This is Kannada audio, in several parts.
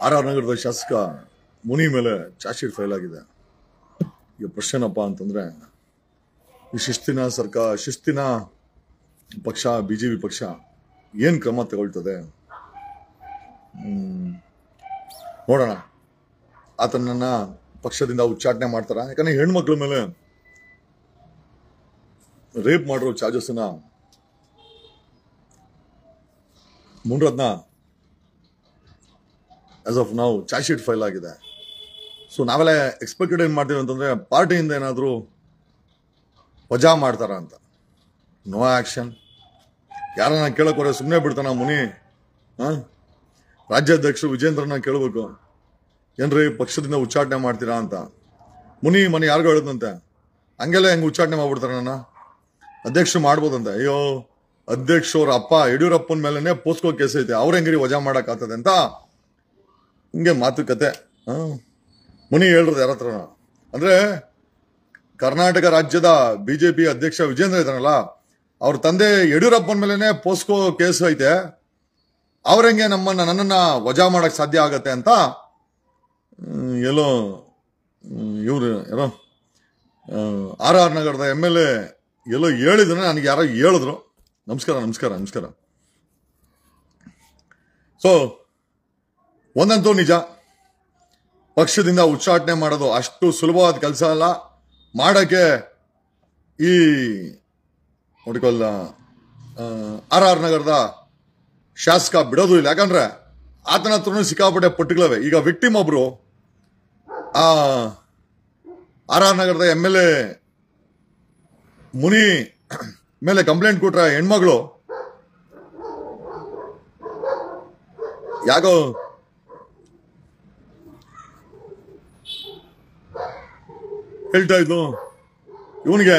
ಆರ್ ನಗರದ ಶಾಸಕ ಮುನಿ ಮೇಲೆ ಚಾರ್ಜ್ ಶೀಟ್ ಫೈಲ್ ಆಗಿದೆ. ಈಗ ಪ್ರಶ್ನೆನಪ್ಪ ಅಂತಂದ್ರೆ, ಈ ಶಿಸ್ತಿನ ಪಕ್ಷ ಬಿಜೆಪಿ ಪಕ್ಷ ಏನ್ ಕ್ರಮ ತಗೊಳ್ತದೆ ನೋಡೋಣ. ಆತನನ್ನ ಪಕ್ಷದಿಂದ ಉಚ್ಚಾಟನೆ ಮಾಡ್ತಾರ? ಯಾಕಂದ್ರೆ ಹೆಣ್ಮಕ್ಳ ಮೇಲೆ ರೇಪ್ ಮಾಡಿರೋ ಚಾರ್ಜಸ್ ಮುನ್ರತ್ನ ಆಸ್ ಆಫ್ ನಾವು ಚಾರ್ಜ್ ಶೀಟ್ ಫೈಲ್ ಆಗಿದೆ. ಸೊ ನಾವೆಲ್ಲ ಎಕ್ಸ್ಪೆಕ್ಟೆಡ್ ಏನ್ ಮಾಡ್ತೀವಿ ಅಂತಂದ್ರೆ, ಪಾರ್ಟಿಯಿಂದ ಏನಾದರೂ ವಜಾ ಮಾಡ್ತಾರ ಅಂತ. No action. ಯಾರನ್ನ ಕೇಳಕ್ ಹೋದ್ರೆ ಸುಮ್ಮನೆ ಬಿಡ್ತಾನ ಮುನಿ. ರಾಜ್ಯಾಧ್ಯಕ್ಷರು ವಿಜೇಂದ್ರನ ಕೇಳಬೇಕು, ಏನ್ರಿ ಪಕ್ಷದಿಂದ ಉಚ್ಚಾಟನೆ ಮಾಡ್ತೀರಾ ಅಂತ. ಮುನಿ ಮನೆ ಯಾರಿಗೂ ಹೇಳದಂತೆ, ಹಂಗೆಲ್ಲ ಹೆಂಗ್ ಉಚ್ಚಾಟನೆ ಮಾಡ್ಬಿಡ್ತಾರ ನನ್ನ ಅಧ್ಯಕ್ಷರು ಮಾಡ್ಬೋದಂತೆ. ಅಯ್ಯೋ, ಅಧ್ಯಕ್ಷವ್ರ ಅಪ್ಪ ಯಡಿಯೂರಪ್ಪನ ಮೇಲೆನೆ ಪೋಸ್ಕೋ ಕೇಸ್ ಐತೆ, ಅವ್ರ ಹೆಂಗ್ರಿ ವಜಾ ಮಾಡಕ್ ಆಗ್ತದೆ ಅಂತ ಹಿಂಗೆ ಮಾತುಕತೆ. ಮುನಿ ಹೇಳ್ರದು ಯಾರ ಹತ್ರ ಅಂದ್ರೆ, ಕರ್ನಾಟಕ ರಾಜ್ಯದ ಬಿಜೆಪಿ ಅಧ್ಯಕ್ಷ ವಿಜೇಂದ್ರ ಇದಾನಲ್ಲ, ಅವ್ರ ತಂದೆ ಯಡಿಯೂರಪ್ಪನ ಮೇಲೆನೆ ಪೋಸ್ಕೋ ಕೇಸ್ ಐತೆ, ಅವ್ರಂಗೆ ನನ್ನನ್ನ ವಜಾ ಮಾಡಕ್ ಸಾಧ್ಯ ಆಗತ್ತೆ ಅಂತ ಎಲ್ಲೋ ಇವ್ರು ಏನೋ ಆರ್ ನಗರದ MLA ಎಲ್ಲೋ ಹೇಳಿದ್ರು. ನನಗೆ ಯಾರೋ ಹೇಳಿದ್ರು. ನಮಸ್ಕಾರ. ಸೊ ಒಂದಂತೂ ನಿಜ, ಪಕ್ಷದಿಂದ ಉಚ್ಚಾಟನೆ ಮಾಡೋದು ಅಷ್ಟು ಸುಲಭವಾದ ಕೆಲಸ ಅಲ್ಲ. ಮಾಡಕ್ಕೆ ಈ ನೋಡಿಕೊಳ್ಳ ಆರ್ ನಗರದ ಶಾಸಕ ಬಿಡೋದು ಇಲ್ಲ. ಯಾಕಂದ್ರೆ ಆತನ ಹತ್ರನೂ ಸಿಕ್ಕಾಪಟ್ಟೆ ಪಟ್ಟುಗಳವೆ. ಈಗ ವಿಕ್ಟಿಮ್ ಒಬ್ರು ಆರ್ ನಗರದ MLA ಮುನಿ ಮೇಲೆ ಕಂಪ್ಲೇಂಟ್ ಕೊಟ್ರ ಹೆಣ್ಮಗಳು ಯಾಕೋ ಹೇಳ್ತಾ ಇದ್ಲು ಇವನಿಗೆ,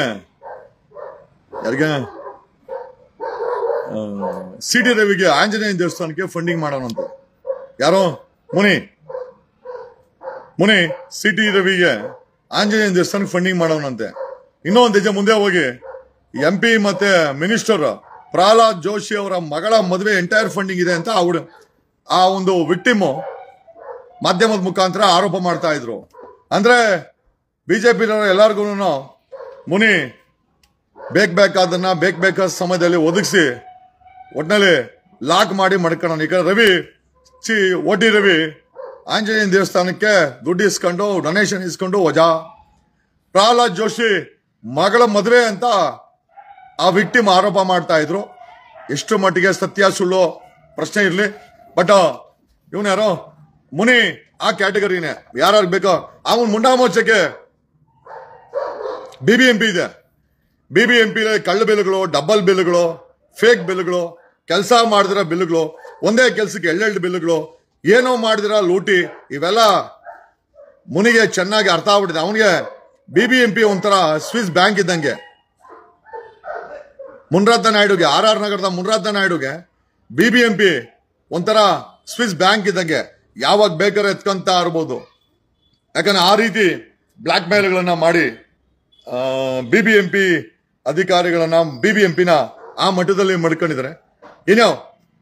ಯಾರಿಗೆ CT ರವಿಗೆ ಆಂಜನೇಯ ದೇವಸ್ಥಾನಕ್ಕೆ ಫಂಡಿಂಗ್ ಮಾಡೋಣಂತ. ಯಾರೋ ಮುನಿ CT ರವಿಗೆ ಆಂಜನೇಯ ದೇವಸ್ಥಾನಕ್ಕೆ ಫಂಡಿಂಗ್ ಮಾಡೋಣಂತೆ. ಇನ್ನೊಂದು ಹೆಜ್ಜೆ ಮುಂದೆ ಹೋಗಿ MP ಮತ್ತೆ ಮಿನಿಸ್ಟರ್ ಪ್ರಹ್ಲಾದ್ ಜೋಶಿ ಅವರ ಮಗಳ ಮದುವೆ ಎಂಟೈರ್ ಫಂಡಿಂಗ್ ಇದೆ ಅಂತ ಆ ಒಂದು ವಿಕ್ಟಿಮ್ ಮಾಧ್ಯಮದ ಮುಖಾಂತರ ಆರೋಪ ಮಾಡ್ತಾ ಇದ್ರು. ಅಂದ್ರೆ ಬಿಜೆಪಿ ಎಲ್ಲಾರ್ಗು ಮುನಿ ಬೇಕಾದ ಸಮಯದಲ್ಲಿ ಒದಗಿಸಿ ಒಟ್ನಲ್ಲಿ ಲಾಕ್ ಮಾಡಿ ಮಡ್ಕೊಳ್ಳೋಣ. ಈಗ OT ರವಿ ಆಂಜನೇಯ ದೇವಸ್ಥಾನಕ್ಕೆ ದುಡ್ಡು ಇಸ್ಕೊಂಡು ಡೊನೇಷನ್ ಇಸ್ಕೊಂಡು ವಜಾ. ಪ್ರಹ್ಲಾದ್ ಜೋಶಿ ಮಗಳ ಮದುವೆ ಅಂತ ಆ ವಿಕ್ಟಿಮ್ ಆರೋಪ ಮಾಡ್ತಾ ಇದ್ರು. ಎಷ್ಟು ಮಟ್ಟಿಗೆ ಸತ್ಯ ಸುಳ್ಳು ಪ್ರಶ್ನೆ ಇರ್ಲಿ, ಬಟ್ ಇವನು ಯಾರೋ ಮುನಿ ಆ ಕ್ಯಾಟಗರಿನೇ. ಯಾರು ಬೇಕೋ ಅವನ್ ಮುಂಡಾಮೋಚಕ್ಕೆ BBMP ಇದೆ. BBMP ಕಳ್ಳ ಬಿಲ್ಗಳು, ಡಬಲ್ ಬಿಲ್ಗಳು, ಫೇಕ್ ಬಿಲ್ಗಳು, ಕೆಲಸ ಮಾಡಿದಿರೋ ಬಿಲ್ಗಳು, ಒಂದೇ ಕೆಲಸಕ್ಕೆ 2 ಬಿಲ್ಗಳು, ಏನೋ ಮಾಡಿದಿರ ಲೂಟಿ, ಇವೆಲ್ಲ ಮುನಿಗೆ ಚೆನ್ನಾಗಿ ಅರ್ಥ ಆಗ್ಬಿಟ್ಟಿದೆ. ಅವನಿಗೆ BBMP ಒಂಥರ ಸ್ವಿಸ್ ಬ್ಯಾಂಕ್ ಇದ್ದಂಗೆ. ಮುನ್ರತ್ನ ನಾಯ್ಡುಗೆ, ಆರ್ ನಗರದ ಮುನ್ರತ್ನ ನಾಯ್ಡುಗೆ BBMP ಒಂಥರ ಸ್ವಿಸ್ ಬ್ಯಾಂಕ್ ಇದ್ದಂಗೆ. ಯಾವಾಗ ಬೇಕಾದ್ರೆ ಎತ್ಕೊಂತ ಇರ್ಬೋದು. ಯಾಕಂದ್ರೆ ಆ ರೀತಿ ಬ್ಲಾಕ್ ಮೇಲ್ಗಳನ್ನ ಮಾಡಿ BBMP ಅಧಿಕಾರಿಗಳನ್ನ BBMPನ ಆ ಮಟ್ಟದಲ್ಲಿ ಮಡ್ಕೊಂಡಿದ್ದಾರೆ. ಏನೋ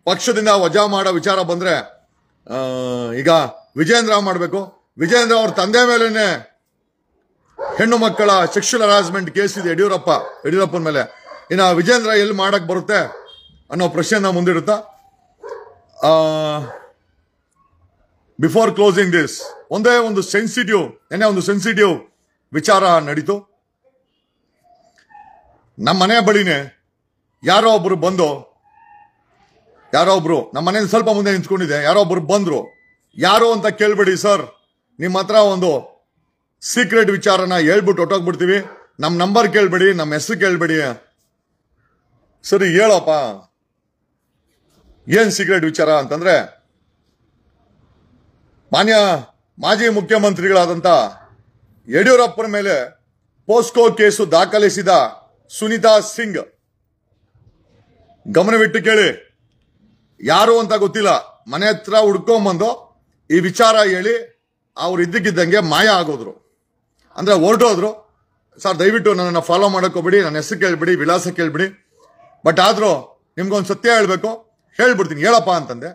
ಪಕ್ಷದಿಂದ ವಜಾ ಮಾಡೋ ವಿಚಾರ ಬಂದ್ರೆ ಈಗ ವಿಜೇಂದ್ರ ಮಾಡಬೇಕು. ವಿಜೇಂದ್ರ ಅವ್ರ ತಂದೆ ಮೇಲೇನೆ ಹೆಣ್ಣು ಮಕ್ಕಳ ಸೆಕ್ಷುವಲ್ ಹರಾಸ್ಮೆಂಟ್ ಕೇಸ್ ಇದೆ ಯಡಿಯೂರಪ್ಪನ ಮೇಲೆ. ಇನ್ನು ವಿಜೇಂದ್ರ ಎಲ್ಲಿ ಮಾಡಕ್ ಬರುತ್ತೆ ಅನ್ನೋ ಪ್ರಶ್ನೆಯನ್ನ ಮುಂದಿಡುತ್ತಾ, ಬಿಫೋರ್ ಕ್ಲೋಸಿಂಗ್ ದಿಸ್ ಒಂದು ಸೆನ್ಸಿಟಿವ್ ವಿಚಾರ ನಡೀತು. ನಮ್ಮ ಮನೆ ಬಳಿನೇ ಯಾರೋ ಒಬ್ರು ನಮ್ಮ ಮನೆ ಸ್ವಲ್ಪ ಮುಂದೆ ನಿಂತ್ಕೊಂಡಿದೆ. ಯಾರೋ ಒಬ್ರು ಬಂದ್ರು. ಯಾರು ಅಂತ ಕೇಳ್ಬೇಡಿ ಸರ್, ನಿಮ್ಮ ಹತ್ರ ಒಂದು ಸೀಕ್ರೆಟ್ ವಿಚಾರನ ಹೇಳ್ಬಿಟ್ಟು ಹೊಟ್ಟೋಗ್ಬಿಡ್ತೀವಿ. ನಮ್ಮ ನಂಬರ್ ಕೇಳ್ಬೇಡಿ, ನಮ್ಮ ಹೆಸರು ಕೇಳ್ಬೇಡಿ. ಸರಿ ಹೇಳಪ್ಪ, ಏನ್ ಸೀಕ್ರೆಟ್ ವಿಚಾರ ಅಂತಂದ್ರೆ, ಮಾಜಿ ಮುಖ್ಯಮಂತ್ರಿಗಳಾದಂತ ಯಡಿಯೂರಪ್ಪನ ಮೇಲೆ ಪೋಸ್ಕೋ ಕೇಸು ದಾಖಲಿಸಿದ ಸುನೀತಾ ಸಿಂಗ್, ಗಮನವಿಟ್ಟು ಕೇಳಿ, ಯಾರು ಅಂತ ಗೊತ್ತಿಲ್ಲ, ಮನೆ ಹತ್ರ ಹುಡ್ಕೊಂಬಂದು ಈ ವಿಚಾರ ಹೇಳಿ ಅವ್ರು ಇದ್ದಕ್ಕಿದ್ದಂಗೆ ಮಾಯ ಆಗೋದ್ರು. ಅಂದ್ರೆ ಹೊರಟೋದ್ರು. ಸರ್ ದಯವಿಟ್ಟು ನನ್ನನ್ನು ಫಾಲೋ ಮಾಡಕ್ ಹೋಗ್ಬಿಡಿ, ನನ್ನ ಹೆಸರು ಕೇಳ್ಬಿಡಿ, ವಿಳಾಸ ಕೇಳ್ಬಿಡಿ, ಬಟ್ ಆದ್ರೂ ನಿಮ್ಗೊಂದು ಸತ್ಯ ಹೇಳ್ಬೇಕು, ಹೇಳ್ಬಿಡ್ತೀನಿ ಹೇಳಪ್ಪ ಅಂತಂದೆ.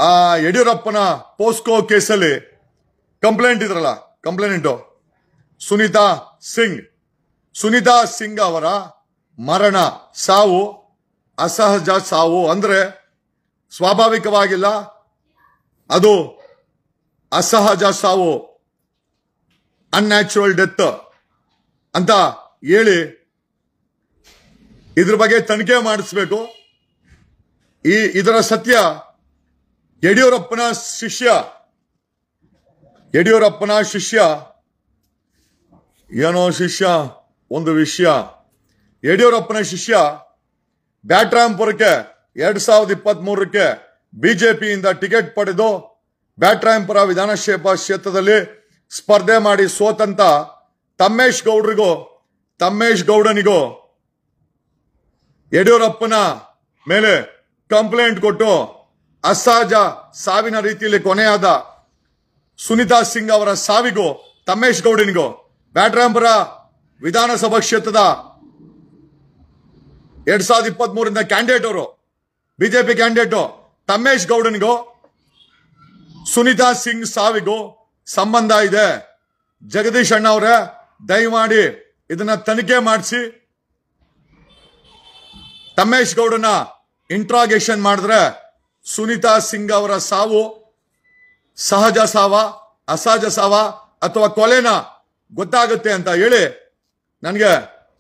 ಆ ಯಡಿಯೂರಪ್ಪನ ಪೋಸ್ಕೋ ಕೇಸಲ್ಲಿ ಕಂಪ್ಲೇಂಟ್ ಇದ್ರಲ್ಲ, ಕಂಪ್ಲೇಂಟು ಸುನೀತಾ ಸಿಂಗ್ ಅವರ ಮರಣ, ಸಾವು ಅಸಹಜ ಸಾವು ಅಂದ್ರೆ ಸ್ವಾಭಾವಿಕವಾಗಿಲ್ಲ, ಅದು ಅಸಹಜ ಸಾವು, ಅನ್ಯಾಚುರಲ್ ಡೆತ್ ಅಂತ ಹೇಳಿ ಇದ್ರ ಬಗ್ಗೆ ತನಿಖೆ ಮಾಡಿಸ್ಬೇಕು. ಇದರ ಸತ್ಯ ಯಡಿಯೂರಪ್ಪನ ಶಿಷ್ಯ ಏನೋ ಶಿಷ್ಯ ಒಂದು ವಿಷಯ. ಯಡಿಯೂರಪ್ಪನ ಶಿಷ್ಯ ಬ್ಯಾಟ್ರಾಂಪುರಕ್ಕೆ 2023ಕ್ಕೆ ಬಿಜೆಪಿಯಿಂದ ಟಿಕೆಟ್ ಪಡೆದು ಬ್ಯಾಟ್ರಾಂಪುರ ವಿಧಾನಸಭಾ ಕ್ಷೇತ್ರದಲ್ಲಿ ಸ್ಪರ್ಧೆ ಮಾಡಿ ಸೋತಂತ ತಮ್ಮೇಶ್ ಗೌಡನಿಗೂ ಯಡಿಯೂರಪ್ಪನ ಮೇಲೆ ಕಂಪ್ಲೇಂಟ್ ಕೊಟ್ಟು ಅಸಹಜ ಸಾವಿನ ರೀತಿಯಲ್ಲಿ ಕೊನೆಯಾದ ಸುನೀತಾ ಸಿಂಗ್ ಅವರ ಸಾವಿಗೂ ತಮ್ಮೇಶ್ ಗೌಡನಿಗೂ ಬ್ಯಾಟ್ರಾಂಪುರ ವಿಧಾನಸಭಾ ಕ್ಷೇತ್ರದ 2023ರಿಂದ ಕ್ಯಾಂಡಿಡೇಟ್ ಅವರು, ಬಿಜೆಪಿ ಕ್ಯಾಂಡಿಡೇಟ್ ತಮ್ಮೇಶ್ ಗೌಡನಿಗೂ ಸುನೀತಾ ಸಿಂಗ್ ಸಾವಿಗೂ ಸಂಬಂಧ ಇದೆ. ಜಗದೀಶ್ ಅಣ್ಣ ಅವರೇ, ದಯಮಾಡಿ ಇದನ್ನ ತನಿಖೆ ಮಾಡಿಸಿ ತಮ್ಮೇಶ್ ಗೌಡನ ಇಂಟ್ರಾಗೇಷನ್ ಮಾಡಿದ್ರೆ ಸುನೀತಾ ಸಿಂಗ್ ಅವರ ಸಾವು ಸಹಜ ಸಾವ, ಅಸಹಜ ಸಾವ ಅಥವಾ ಕೊಲೆನ ಗೊತ್ತಾಗುತ್ತೆ ಅಂತ ಹೇಳಿ ನನಗೆ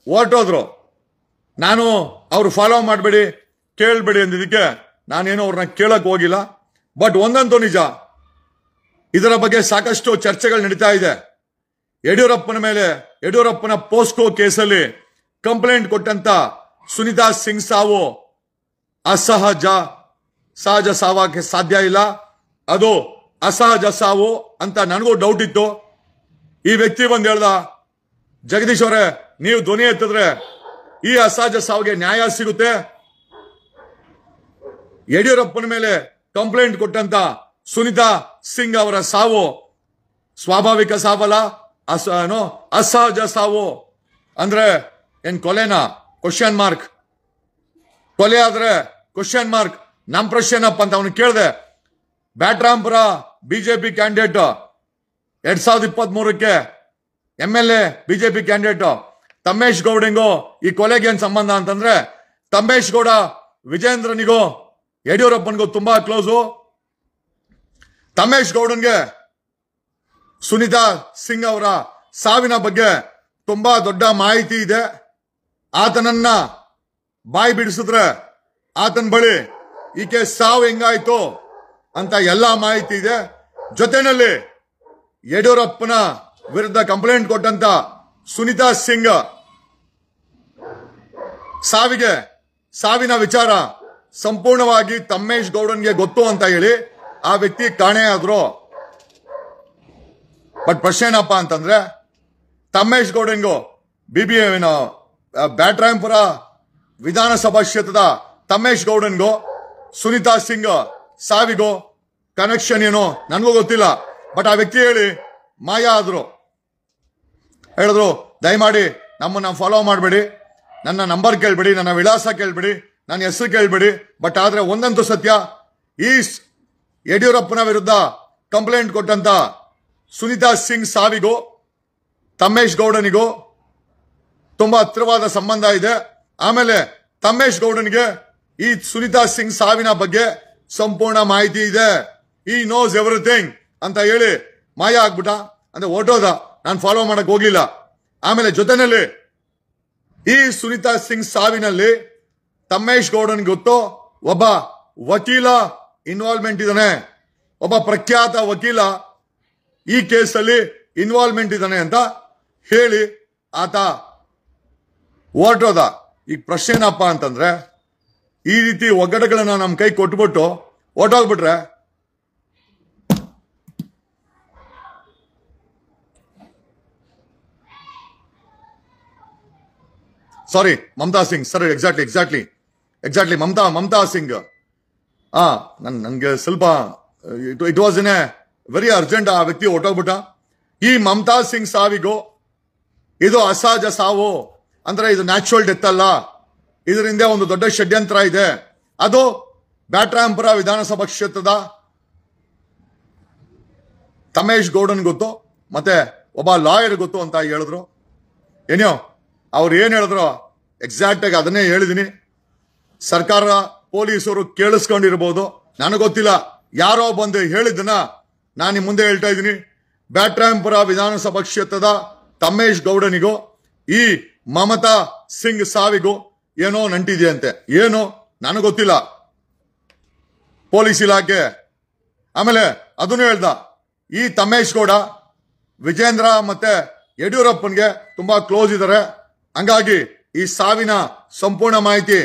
ಹೊರಟೋದ್ರು. ನಾನು ಅವ್ರು ಫಾಲೋ ಮಾಡಬೇಡಿ, ಕೇಳಬೇಡಿ ಅಂದಿದ್ದಕ್ಕೆ ನಾನೇನು ಅವ್ರನ್ನ ಕೇಳಕ್ ಹೋಗಿಲ್ಲ. ಬಟ್ ಒಂದಂತೂ ನಿಜ, ಇದರ ಬಗ್ಗೆ ಸಾಕಷ್ಟು ಚರ್ಚೆಗಳು ನಡೀತಾ ಇದೆ. ಯಡಿಯೂರಪ್ಪನ ಪೋಸ್ಕೋ ಕೇಸಲ್ಲಿ ಕಂಪ್ಲೇಂಟ್ ಕೊಟ್ಟಂತ ಸುನೀತಾ ಸಿಂಗ್ ಸಾವು ಸಹಜ ಸಾವಕ್ಕೆ ಸಾಧ್ಯ ಇಲ್ಲ, ಅದು ಅಸಹಜ ಸಾವು ಅಂತ ನನಗೂ ಡೌಟ್ ಇತ್ತು. ಈ ವ್ಯಕ್ತಿ ಬಂದು ಹೇಳ್ದ, ಜಗದೀಶ್ ಅವರೇ ನೀವು ಧ್ವನಿ ಎತ್ತಿದ್ರೆ ಈ ಅಸಹಜ ಸಾವಿಗೆ ನ್ಯಾಯ ಸಿಗುತ್ತೆ. ಯಡಿಯೂರಪ್ಪನ ಮೇಲೆ ಕಂಪ್ಲೇಂಟ್ ಕೊಟ್ಟಂತ ಸುನೀತಾ ಸಿಂಗ್ ಅವರ ಸಾವು ಸ್ವಾಭಾವಿಕ ಸಾವಲ್ಲ, ಅಸಹಜ ಸಾವು ಅಂದ್ರೆ ಏನ್ ಕೊಲೆನಾ? Question mark. ಕೊಲೆ ಆದ್ರೆ ಕ್ವಶನ್ ಮಾರ್ಕ್. ನಮ್ ಪ್ರಶ್ನೆ ಏನಪ್ಪ ಅಂತ ಅವನು ಕೇಳಿದೆ. ಬ್ಯಾಟ್ರಾಂಪುರ ಬಿಜೆಪಿ ಕ್ಯಾಂಡಿಡೇಟ್ 2023ಕ್ಕೆ MLA ಬಿಜೆಪಿ ಕ್ಯಾಂಡಿಡೇಟ್ ತಮ್ಮೇಶ್ ಗೌಡನಿಗೂ ಈ ಕೊಲೆಗೆ ಏನ್ ಸಂಬಂಧ ಅಂತಂದ್ರೆ, ತಮ್ಮೇಶ್ ಗೌಡ ವಿಜೇಂದ್ರನಿಗೂ ಯಡಿಯೂರಪ್ಪನಿಗೂ ತುಂಬಾ ಕ್ಲೋಸು. ತಮ್ಮೇಶ್ ಗೌಡನ್ಗೆ ಸುನೀತಾ ಸಿಂಗ್ ಅವರ ಸಾವಿನ ಬಗ್ಗೆ ತುಂಬಾ ದೊಡ್ಡ ಮಾಹಿತಿ ಇದೆ. ಆತನನ್ನ ಬಾಯಿ ಬಿಡಿಸಿದ್ರೆ ಆತನ ಬಳಿ ಈಕೆ ಸಾವು ಹೆಂಗಾಯ್ತು ಅಂತ ಎಲ್ಲಾ ಮಾಹಿತಿ ಇದೆ. ಜೊತೆನಲ್ಲಿ ಯಡಿಯೂರಪ್ಪನ ವಿರುದ್ಧ ಕಂಪ್ಲೇಂಟ್ ಕೊಟ್ಟಂತ ಸುನೀತಾ ಸಿಂಗ್ ಸಾವಿನ ವಿಚಾರ ಸಂಪೂರ್ಣವಾಗಿ ತಮ್ಮೇಶ್ ಗೌಡನ್ಗೆ ಗೊತ್ತು ಅಂತ ಹೇಳಿ ಆ ವ್ಯಕ್ತಿ ಕಾಣೆಯಾದ್ರು. ಬಟ್ ಪ್ರಶ್ನೆ ಏನಪ್ಪಾ ಅಂತಂದ್ರೆ, ತಮ್ಮೇಶ್ ಗೌಡನ್ಗೂ ಬ್ಯಾಟ್ರಾಂಪುರ ವಿಧಾನಸಭಾ ಕ್ಷೇತ್ರದ ತಮ್ಮೇಶ್ ಗೌಡನ್ಗೂ ಸುನೀತಾ ಸಿಂಗ್ ಸಾವಿಗೂ ಕನೆಕ್ಷನ್ ಏನು ನನಗೂ ಗೊತ್ತಿಲ್ಲ. ಬಟ್ ಆ ವ್ಯಕ್ತಿ ಹೇಳಿ ಮಾಯ ಆದ್ರು. ಹೇಳಿದ್ರು, ದಯಮಾಡಿ ನಮ್ಮನ್ನ ಫಾಲೋ ಮಾಡಬೇಡಿ, ನನ್ನ ನಂಬರ್ ಕೇಳ್ಬೇಡಿ, ನನ್ನ ವಿಳಾಸ ಕೇಳ್ಬೇಡಿ, ನನ್ನ ಹೆಸರು ಕೇಳ್ಬೇಡಿ. ಬಟ್ ಆದ್ರೆ ಒಂದಂತೂ ಸತ್ಯ, ಈ ಯಡಿಯೂರಪ್ಪನ ವಿರುದ್ಧ ಕಂಪ್ಲೇಂಟ್ ಕೊಟ್ಟಂತ ಸುನೀತಾ ಸಿಂಗ್ ಸಾವಿಗೂ ತಮ್ಮೇಶ್ ಗೌಡನಿಗೂ ತುಂಬಾ ಹತ್ತಿರವಾದ ಸಂಬಂಧ ಇದೆ. ಆಮೇಲೆ ತಮ್ಮೇಶ್ ಗೌಡನಿಗೆ ಈ ಸುನೀತಾ ಸಿಂಗ್ ಸಾವಿನ ಬಗ್ಗೆ ಸಂಪೂರ್ಣ ಮಾಹಿತಿ ಇದೆ. ಈ ನೋಸ್ ಎವ್ರಿಥಿಂಗ್ ಅಂತ ಹೇಳಿ ಮಾಯ ಆಗ್ಬಿಟ್ಟ, ಅಂದ್ರೆ ಹೊರಟೋದ. ನಾನು ಫಾಲೋ ಮಾಡಕ್ ಹೋಗ್ಲಿಲ್ಲ. ಆಮೇಲೆ ಜೊತೆನಲ್ಲಿ ಈ ಸುನೀತಾ ಸಿಂಗ್ ಸಾವಿನಲ್ಲಿ ತಮ್ಮೇಶ್ ಗೌಡನ್ ಗೊತ್ತು, ಒಬ್ಬ ವಕೀಲ ಇನ್ವಾಲ್ವ್ಮೆಂಟ್ ಇದ್ದಾನೆ, ಒಬ್ಬ ಪ್ರಖ್ಯಾತ ವಕೀಲ ಈ ಕೇಸಲ್ಲಿ ಇನ್ವಾಲ್ವ್ಮೆಂಟ್ ಇದ್ದಾನೆ ಅಂತ ಹೇಳಿ ಆತ ಹೊರಟೋದ. ಈಗ ಪ್ರಶ್ನೆ ಏನಪ್ಪ ಅಂತಂದ್ರೆ, ಈ ರೀತಿ ಒಗ್ಗಡೆಗಳನ್ನ ನಮ್ ಕೈ ಕೊಟ್ಬಿಟ್ಟು ಹೊರಟೋಗ್ಬಿಟ್ರೆ ಸಾರಿ ಮಮತಾ ಸಿಂಗ್ ಸರ್, ಎಕ್ಸಾಕ್ಟ್ಲಿ ಮಮತಾ ಸಿಂಗ್. ನನ್ಗೆ ಸ್ವಲ್ಪ it was in a very urgent. ಆ ವ್ಯಕ್ತಿ ಹೊರಟೋಗ್ಬಿಟ್ಟ. ಈ ಮಮತಾ ಸಿಂಗ್ ಸಾವಿಗೂ ಇದು ಅಸಹಜ ಸಾವು ಅಂದ್ರೆ ಇದು ನ್ಯಾಚುರಲ್ ಡೆತ್ ಅಲ್ಲ, ಇದರಿಂದ ಒಂದು ದೊಡ್ಡ ಷಡ್ಯಂತ್ರ ಇದೆ. ಅದು ಬ್ಯಾಟ್ರಾಂಪುರ ವಿಧಾನಸಭಾ ಕ್ಷೇತ್ರದ ತಮೇಶ್ ಗೌಡನ್ ಗೊತ್ತು ಮತ್ತೆ ಒಬ್ಬ ಲಾಯರ್ ಗೊತ್ತು ಅಂತ ಹೇಳಿದ್ರು. ಏನೋ ಅವ್ರು ಏನ್ ಹೇಳಿದ್ರು ಎಕ್ಸಾಕ್ಟ್ ಆಗಿ ಅದನ್ನೇ ಹೇಳಿದೀನಿ. ಸರ್ಕಾರ ಪೊಲೀಸರು ಕೇಳಿಸ್ಕೊಂಡಿರ್ಬೋದು, ನನಗೊತ್ತಿಲ್ಲ. ಯಾರೋ ಬಂದು ಹೇಳಿದ್ದನ್ನ ನಾನು ನಿಮ್ ಮುಂದೆ ಹೇಳ್ತಾ ಇದ್ದೀನಿ. ಬ್ಯಾಟ್ರಾಂಪುರ ವಿಧಾನಸಭಾ ಕ್ಷೇತ್ರದ ತಮೇಶ್ ಗೌಡನಿಗೂ ಈ ಮಮತಾ ಸಿಂಗ್ ಸಾವಿಗೂ ಏನೋ ನಂಟಿದೆಯಂತೆ. ಏನು ನನಗೊತ್ತಿಲ್ಲ. ಪೊಲೀಸ್ ಇಲಾಖೆ ಆಮೇಲೆ ಅದನ್ನು ಹೇಳ್ದ, ಈ ತಮೇಶ್ ಗೌಡ ವಿಜೇಂದ್ರ ಮತ್ತೆ ಯಡಿಯೂರಪ್ಪನ್ಗೆ ತುಂಬಾ ಕ್ಲೋಸ್ ಇದ್ದಾರೆ, ಹಂಗಾಗಿ ಈ ಸಾವಿನ ಸಂಪೂರ್ಣ ಮಾಹಿತಿ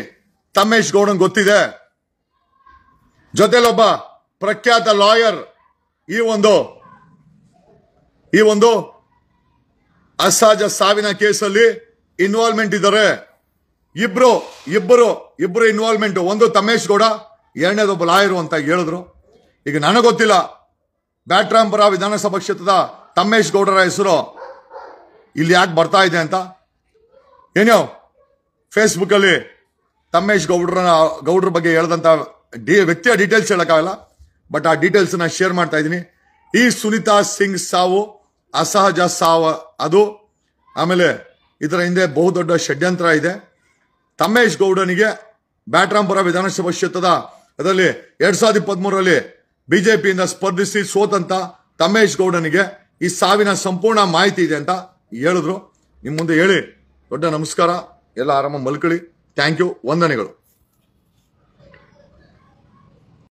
ತಮೇಶ್ ಗೌಡನ್ ಗೊತ್ತಿದೆ. ಜೊತೆಲೊಬ್ಬ ಪ್ರಖ್ಯಾತ ಲಾಯರ್ ಈ ಒಂದು ಅಸಹಜ ಸಾವಿನ ಕೇಸಲ್ಲಿ ಇನ್ವಾಲ್ವ್ಮೆಂಟ್ ಇದ್ದಾರೆ. ಇಬ್ಬರು ಇನ್ವಾಲ್ವ್ಮೆಂಟ್. ಒಂದು ತಮೇಶ್ ಗೌಡ, ಎರಡನೇದೊಬ್ಬ ಲಾಯರು ಅಂತ ಹೇಳಿದ್ರು. ಈಗ ನನಗೆ ಗೊತ್ತಿಲ್ಲ ಬ್ಯಾಟ್ರಾಂಪುರ ವಿಧಾನಸಭಾ ಕ್ಷೇತ್ರದ ತಮೇಶ್ ಗೌಡರ ಹೆಸರು ಇಲ್ಲಿ ಯಾಕೆ ಬರ್ತಾ ಇದೆ ಅಂತ. ಏನೋ ಫೇಸ್ಬುಕ್ ಅಲ್ಲಿ ತಮೇಶ್ ಗೌಡ್ರ ಬಗ್ಗೆ ಹೇಳ್ದಂತ ವ್ಯಕ್ತಿಯ ಡೀಟೇಲ್ಸ್ ಹೇಳಕ್ಕಾಗಲ್ಲ, ಬಟ್ ಆ ಡೀಟೇಲ್ಸ್ ನ ಶೇರ್ ಮಾಡ್ತಾ ಇದ್ದೀನಿ. ಈ ಸುನೀತಾ ಸಿಂಗ್ ಸಾವು ಅಸಹಜ ಸಾವು ಅದು. ಆಮೇಲೆ ಇದರ ಹಿಂದೆ ಬಹುದೊಡ್ಡ ಷಡ್ಯಂತ್ರ ಇದೆ. ತಮೇಶ್ ಗೌಡನಿಗೆ ಬ್ಯಾಟ್ರಾಂಪುರ ವಿಧಾನಸಭಾ ಕ್ಷೇತ್ರದ ಅದರಲ್ಲಿ 2023ರಲ್ಲಿ ಬಿಜೆಪಿಯಿಂದ ಸ್ಪರ್ಧಿಸಿ ಸೋತಂತ ತಮೇಶ್ ಗೌಡನಿಗೆ ಈ ಸಾವಿನ ಸಂಪೂರ್ಣ ಮಾಹಿತಿ ಇದೆ ಅಂತ ಹೇಳಿದ್ರು. ನಿಮ್ ಮುಂದೆ ಹೇಳಿ ದೊಡ್ಡ ನಮಸ್ಕಾರ. ಎಲ್ಲ ಆರಾಮ ಮಲ್ಕೊಳ್ಳಿ. Thank you. ವಂದನೆಗಳು.